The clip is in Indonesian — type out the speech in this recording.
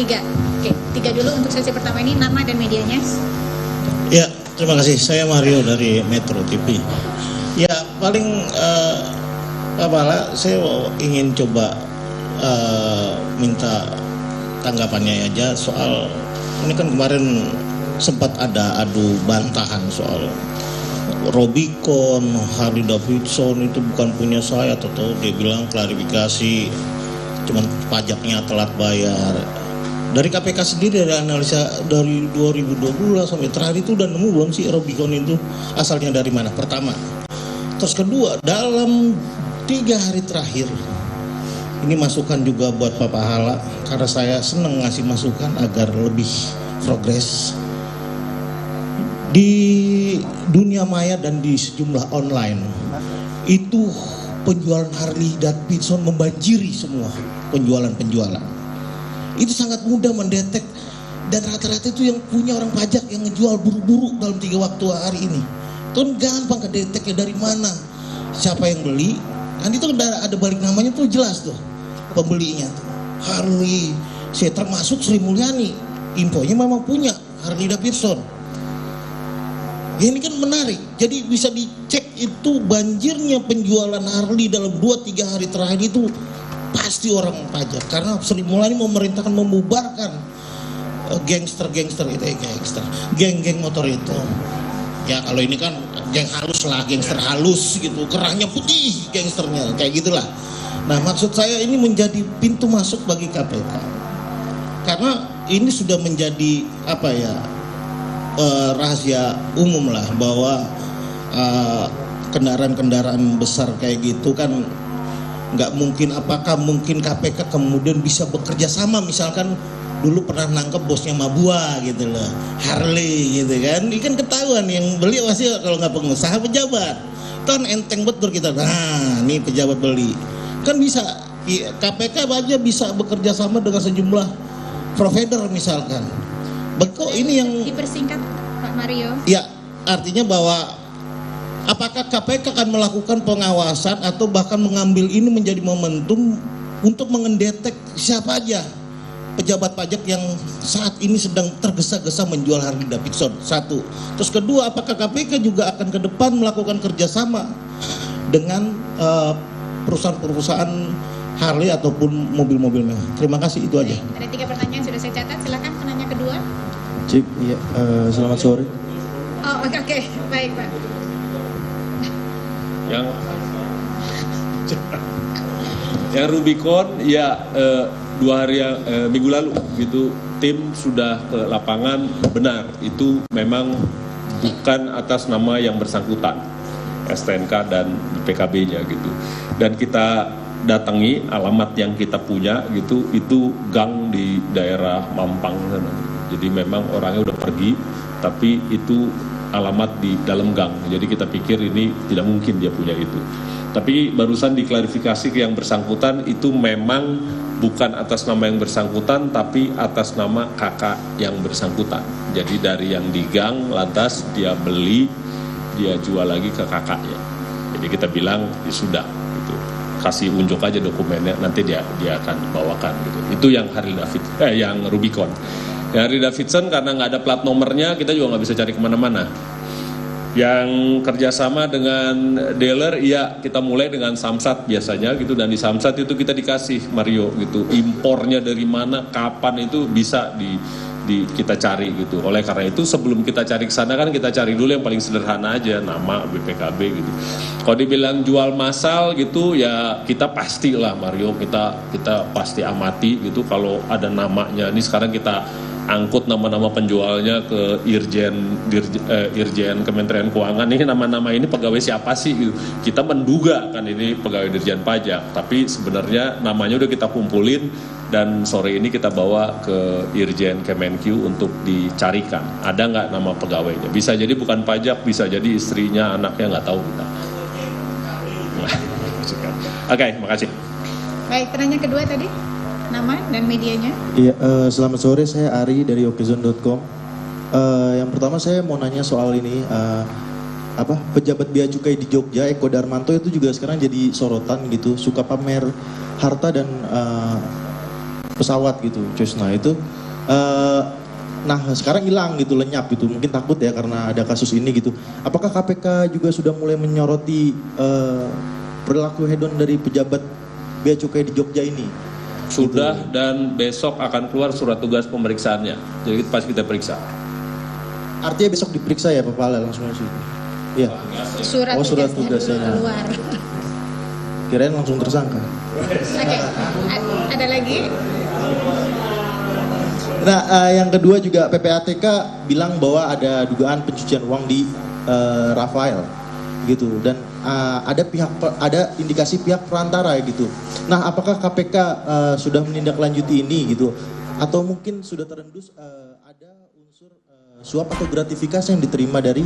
tiga. Oke, tiga dulu untuk sesi pertama ini, nama dan medianya. Ya, terima kasih. Saya Mario dari Metro TV. Ya, paling Pak Bala, saya ingin coba minta tanggapannya aja soal ini kan kemarin sempat ada adu bantahan soal Robicon, Harley Davidson itu bukan punya saya, atau dia bilang klarifikasi cuman pajaknya telat bayar. Dari KPK sendiri ada analisa dari 2020 sampai terakhir itu udah nemu belum sih Robicon itu asalnya dari mana? Pertama. Terus kedua, dalam 3 hari terakhir ini masukan juga buat Pak Pahala karena saya senang ngasih masukan agar lebih progres di dunia maya dan di sejumlah online. Itu penjualan Harley Davidson membanjiri semua penjualan. Itu sangat mudah mendetek dan rata-rata itu yang punya orang pajak yang ngejual buru-buru dalam 3 waktu hari ini. Itu gampang kedeteknya dari mana, siapa yang beli. Kan itu ada balik namanya tuh jelas tuh pembelinya tuh. Harley, saya termasuk Sri Mulyani, infonya memang punya Harley Davidson. Ya, ini kan menarik, jadi bisa dicek itu banjirnya penjualan Harley dalam 2-3 hari terakhir itu pasti orang pajak. Karena Sri Mulyani memerintahkan membubarkan gangster-gangster itu, geng-geng motor itu. Ya kalau ini kan geng halus lah, gangster halus gitu, kerahnya putih gangsternya, kayak gitulah. Nah, maksud saya ini menjadi pintu masuk bagi KPK. Karena ini sudah menjadi rahasia umum lah bahwa kendaraan-kendaraan besar kayak gitu kan nggak mungkin, apakah mungkin KPK kemudian bisa bekerja sama, misalkan dulu pernah nangkep bosnya Mabua gitu loh, Harley gitu kan, ini kan ketahuan yang beli pasti kalau nggak pengusaha pejabat, kan enteng betul kita, nah ini pejabat beli, kan bisa KPK aja bisa bekerja sama dengan sejumlah provider misalkan. Betul, ini yang dipersingkat Pak Mario. Ya, artinya bahwa apakah KPK akan melakukan pengawasan atau bahkan mengambil ini menjadi momentum untuk mengedetek siapa aja pejabat pajak yang saat ini sedang tergesa-gesa menjual Harley Davidson. Satu. Terus kedua, apakah KPK juga akan ke depan melakukan kerjasama dengan perusahaan-perusahaan Harley ataupun mobil-mobil mewah. Terima kasih, itu aja. Ada 3 pertanyaan sudah saya catat, silakan penanya kedua. Cik, iya, selamat sore. Oh, oke. Baik, Pak. Yang Rubicon ya 2 hari minggu lalu gitu, tim sudah ke lapangan, benar itu memang bukan atas nama yang bersangkutan, STNK dan PKB-nya gitu, dan kita datangi alamat yang kita punya gitu, itu gang di daerah Mampang sana. Jadi memang orangnya udah pergi, tapi itu alamat di dalam gang. Jadi kita pikir ini tidak mungkin dia punya itu. Tapi barusan diklarifikasi ke yang bersangkutan itu memang bukan atas nama yang bersangkutan, tapi atas nama kakak yang bersangkutan. Jadi dari yang di gang, lantas dia beli, dia jual lagi ke kakaknya. Jadi kita bilang ya sudah, gitu. Kasih unjuk aja dokumennya, nanti dia akan bawakan gitu. Itu yang yang Rubicon. Ya, Harley Davidson karena nggak ada plat nomornya, kita juga nggak bisa cari kemana-mana. Yang kerjasama dengan dealer, iya kita mulai dengan Samsat biasanya gitu, dan di Samsat itu kita dikasih Mario gitu, impornya dari mana, kapan itu bisa kita cari gitu. Oleh karena itu sebelum kita cari ke sana kan kita cari dulu yang paling sederhana aja, nama BPKB gitu. Kalau dibilang jual massal gitu ya kita pastilah Mario, kita pasti amati gitu kalau ada namanya. Ini sekarang kita angkut nama-nama penjualnya ke Irjen Kementerian Keuangan. Ini nama-nama ini pegawai siapa sih gitu. Kita menduga kan ini pegawai Dirjen Pajak, tapi sebenarnya namanya udah kita kumpulin dan sore ini kita bawa ke Irjen Kemenq untuk dicarikan ada nggak nama pegawainya. Bisa jadi bukan pajak, bisa jadi istrinya, anaknya, nggak tahu kita. Oke, makasih. Baik, pertanyaan kedua tadi, nama dan medianya. Iya, selamat sore, saya Ari dari okezone.com. Yang pertama saya mau nanya soal ini, pejabat bea cukai di Jogja, Eko Darmanto itu juga sekarang jadi sorotan gitu, suka pamer harta dan pesawat gitu, Cessna itu. Nah sekarang hilang gitu, lenyap gitu, mungkin takut ya karena ada kasus ini gitu. Apakah KPK juga sudah mulai menyoroti perilaku hedon dari pejabat bea cukai di Jogja ini? Sudah Gitu. dan besok akan keluar surat tugas pemeriksaannya. Jadi pas kita periksa. Artinya besok diperiksa ya Pak Pala langsung aja? Iya. Surat, Oh, surat tugasnya tugasnya. keluar. Kirain langsung tersangka. Oke, ada lagi? Nah, yang kedua juga PPATK bilang bahwa ada dugaan pencucian uang di Rafael gitu, dan ada indikasi pihak perantara gitu. Nah, apakah KPK sudah menindaklanjuti ini gitu, atau mungkin sudah terendus ada unsur suap atau gratifikasi yang diterima dari